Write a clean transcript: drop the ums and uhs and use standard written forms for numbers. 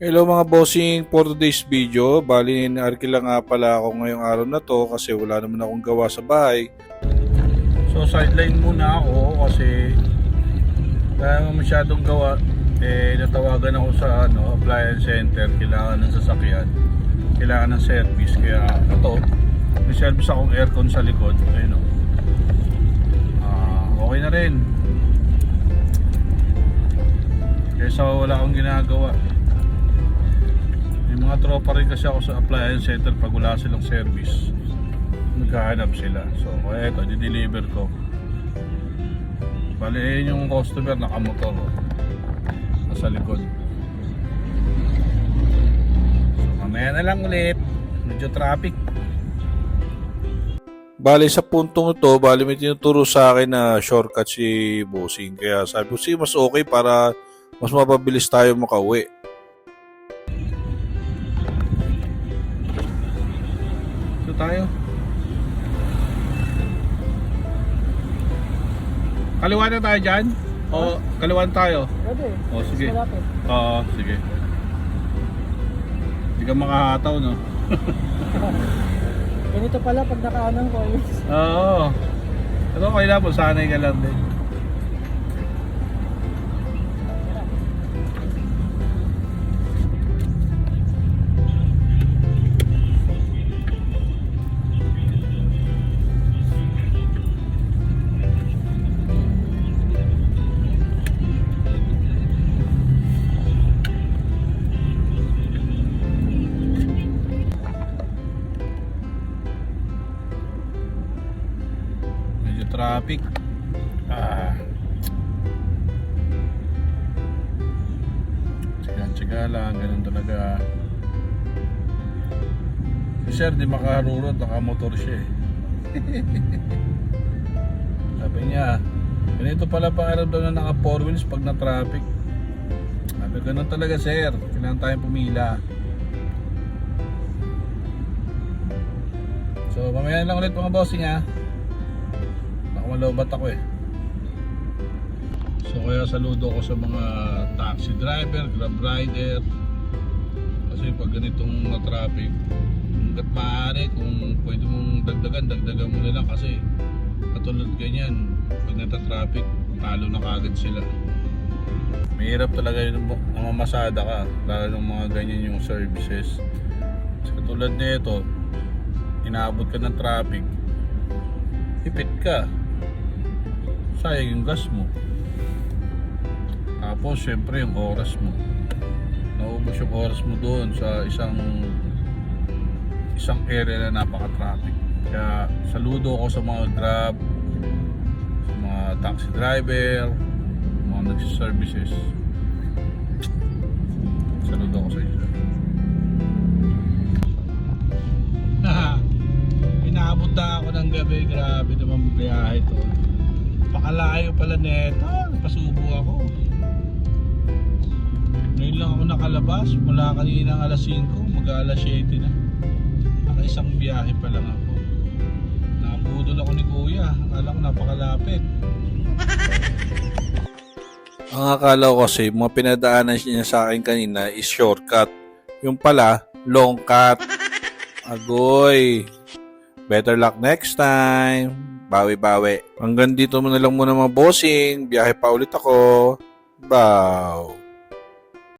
Hello mga bossing, for today's video, bali na-arkila nga pala ako ngayong araw na to kasi wala naman akong gawa sa bahay. So sideline muna ako kasi wala masyadong gawa. Natawagan ako sa appliance center, kailangan ng sasakyan, kailangan ng service. Kaya ito, may service akong aircon sa likod. Ayun, okay na rin. Kaysa wala akong ginagawa. May mga tropa rin kasi ako sa appliance center pag wala silang service. Naghahanap sila. So kaya ito, di-deliver ko. Bali yung customer nakamotor sa likod. So mamaya na lang ulit. Medyo traffic. Bali sa puntong ito, bali may tinuturo sa akin na shortcut si bossing. Kaya sabi ko, mas okay para mas mapabilis tayo makauwi. Tayo. Kaliwa na tayo dyan? O kaliwa tayo? Pwede. O sige. Malapit. Oo, sige. Hindi ka makahataw, no? Ganito pala pag nakaanan ko. Oo. Pero kailangan mo, sanay ka lang din. Traffic. Tsaga lang, ganun talaga. Si sir di makarurot, nakamotor siya eh. Sabi niya, ganito pala pakiramdam na naka 4 wheels pag na traffic. Sabi, ganun talaga sir, kailangan tayong pumila. So mamaya lang ulit mga bossing ha. Malobat ako eh. So kaya saludo ko sa mga taxi driver, grab rider. Kasi pag ganitong traffic, hanggat maaari kung pwede mong dagdagan mo na lang. Kasi katulad ganyan, pag nata-traffic, talo na kagad sila. Mahirap talaga yung mamasada ka, lalo ng mga ganyan yung services. Kasi katulad nito, inaabot ka ng traffic, ipit ka, sayang yung gas mo. Tapos syempre yung oras mo, naubos yung oras mo doon sa isang area na napaka-traffic. Kaya saludo ako sa mga grab, sa mga taxi driver, mga nagsiservices. Saludo ako sa inyo. Inaabot na ako ng gabi. Grabe naman biyahe ito. Pakalayo pala neto, napasubo ako. Ngayon lang ako nakalabas mula kanina ng alas 5, mag-alas 7 na. Naka-isang biyahe pa lang ako. Nakabudol ako ni kuya, akala ko napakalapit. Ang akala ko kasi mga pinadaanan niya sa akin kanina is shortcut. Yung pala, long cut. Agoy. Better luck next time. Bawi-bawi. Hanggang dito mo na lang muna mga bossing. Biyahe pa ulit ako. Bow.